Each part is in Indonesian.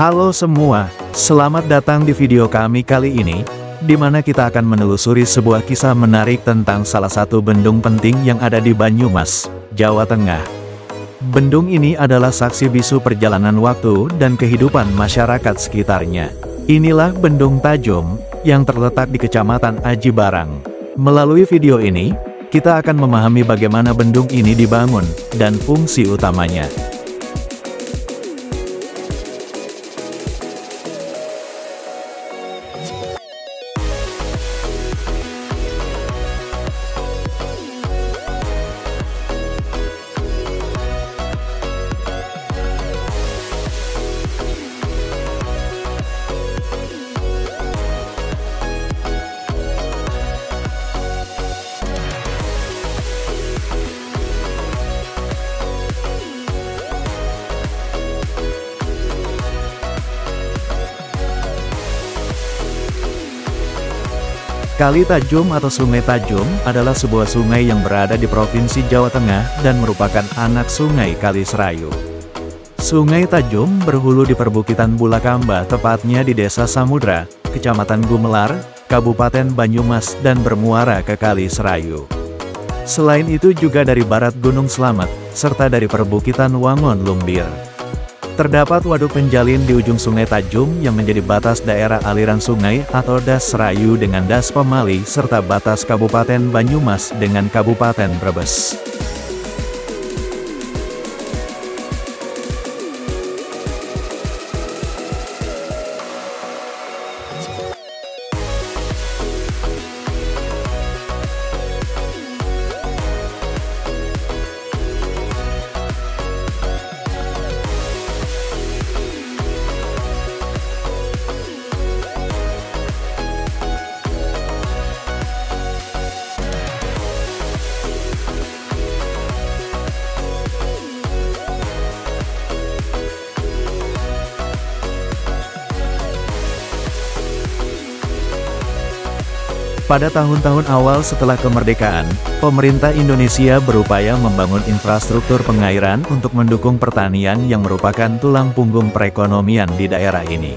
Halo semua, selamat datang di video kami kali ini, di mana kita akan menelusuri sebuah kisah menarik tentang salah satu bendung penting yang ada di Banyumas, Jawa Tengah. Bendung ini adalah saksi bisu perjalanan waktu dan kehidupan masyarakat sekitarnya. Inilah Bendung Tajum, yang terletak di Kecamatan Aji Barang. Melalui video ini, kita akan memahami bagaimana bendung ini dibangun, dan fungsi utamanya. Kali Tajum atau Sungai Tajum adalah sebuah sungai yang berada di Provinsi Jawa Tengah dan merupakan anak sungai Kali Serayu. Sungai Tajum berhulu di perbukitan Bulakamba, tepatnya di Desa Samudra, Kecamatan Gumelar, Kabupaten Banyumas, dan bermuara ke Kali Serayu. Selain itu juga dari barat Gunung Slamet, serta dari perbukitan Wangon Lumbir. Terdapat waduk penjalin di ujung Sungai Tajum yang menjadi batas daerah aliran sungai atau Das Serayu dengan Das Pemali serta batas Kabupaten Banyumas dengan Kabupaten Brebes. Pada tahun-tahun awal setelah kemerdekaan, pemerintah Indonesia berupaya membangun infrastruktur pengairan untuk mendukung pertanian yang merupakan tulang punggung perekonomian di daerah ini.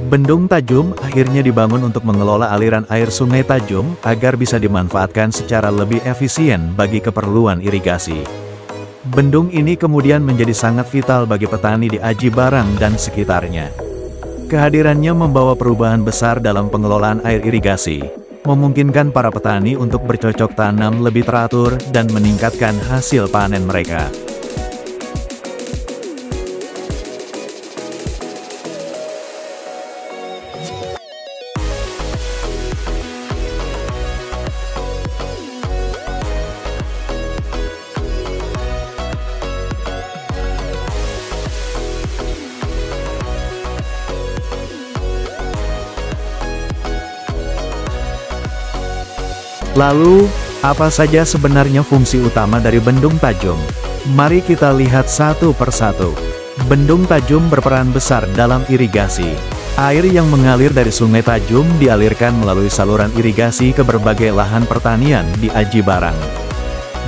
Bendung Tajum akhirnya dibangun untuk mengelola aliran air Sungai Tajum agar bisa dimanfaatkan secara lebih efisien bagi keperluan irigasi. Bendung ini kemudian menjadi sangat vital bagi petani di Aji Barang dan sekitarnya. Kehadirannya membawa perubahan besar dalam pengelolaan air irigasi, memungkinkan para petani untuk bercocok tanam lebih teratur dan meningkatkan hasil panen mereka. Lalu, apa saja sebenarnya fungsi utama dari Bendung Tajum? Mari kita lihat satu persatu. Bendung Tajum berperan besar dalam irigasi. Air yang mengalir dari Sungai Tajum dialirkan melalui saluran irigasi ke berbagai lahan pertanian di Aji Barang.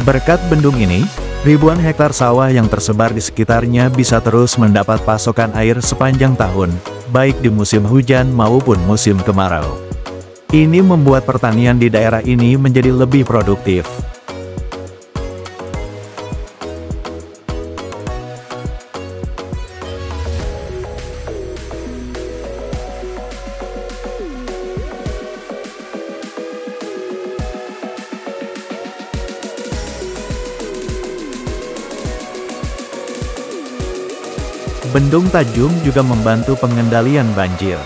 Berkat bendung ini, ribuan hektar sawah yang tersebar di sekitarnya bisa terus mendapat pasokan air sepanjang tahun, baik di musim hujan maupun musim kemarau. Ini membuat pertanian di daerah ini menjadi lebih produktif. Bendung Tajum juga membantu pengendalian banjir.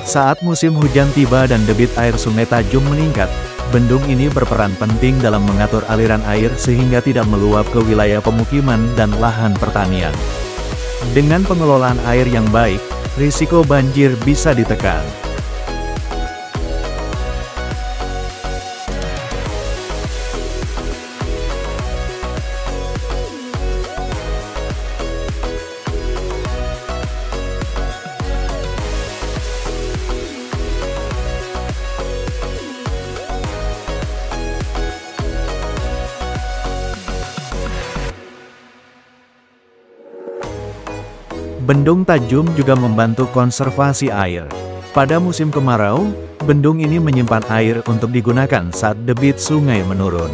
Saat musim hujan tiba dan debit air Sungai Tajum meningkat, bendung ini berperan penting dalam mengatur aliran air sehingga tidak meluap ke wilayah pemukiman dan lahan pertanian. Dengan pengelolaan air yang baik, risiko banjir bisa ditekan. Bendung Tajum juga membantu konservasi air. Pada musim kemarau, bendung ini menyimpan air untuk digunakan saat debit sungai menurun.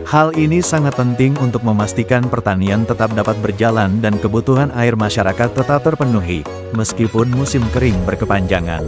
Hal ini sangat penting untuk memastikan pertanian tetap dapat berjalan dan kebutuhan air masyarakat tetap terpenuhi, meskipun musim kering berkepanjangan.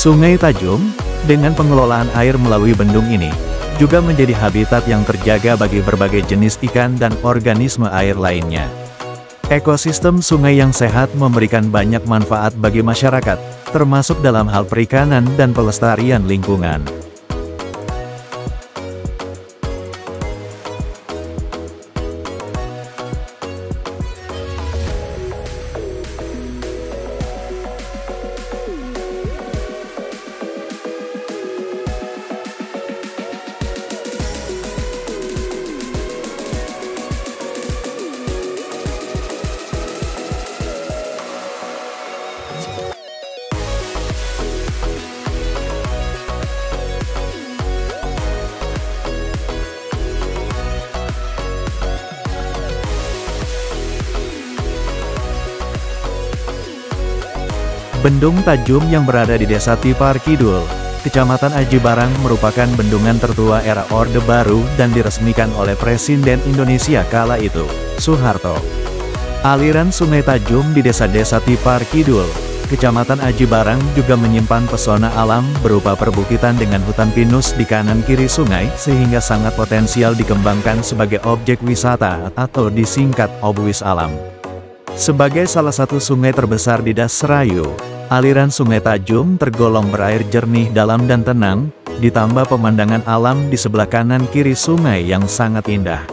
Sungai Tajum, dengan pengelolaan air melalui bendung ini, juga menjadi habitat yang terjaga bagi berbagai jenis ikan dan organisme air lainnya. Ekosistem sungai yang sehat memberikan banyak manfaat bagi masyarakat, termasuk dalam hal perikanan dan pelestarian lingkungan. Bendung Tajum yang berada di Desa Tipar Kidul, Kecamatan Aji Barang merupakan bendungan tertua era Orde Baru dan diresmikan oleh Presiden Indonesia kala itu, Soeharto. Aliran Sungai Tajum di desa-desa Tipar Kidul, Kecamatan Aji Barang juga menyimpan pesona alam berupa perbukitan dengan hutan pinus di kanan kiri sungai sehingga sangat potensial dikembangkan sebagai objek wisata atau disingkat Obwis Alam. Sebagai salah satu sungai terbesar di Das Serayu, aliran Sungai Tajum tergolong berair jernih dalam dan tenang, ditambah pemandangan alam di sebelah kanan kiri sungai yang sangat indah.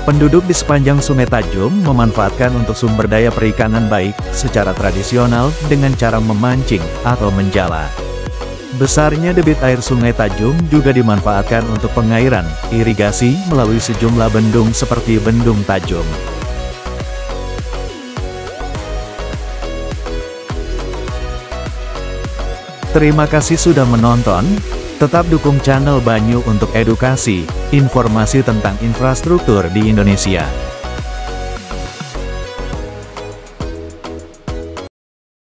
Penduduk di sepanjang Sungai Tajum memanfaatkan untuk sumber daya perikanan baik secara tradisional dengan cara memancing atau menjala. Besarnya debit air Sungai Tajum juga dimanfaatkan untuk pengairan, irigasi melalui sejumlah bendung seperti Bendung Tajum. Terima kasih sudah menonton. Tetap dukung channel Banyu untuk edukasi, informasi tentang infrastruktur di Indonesia.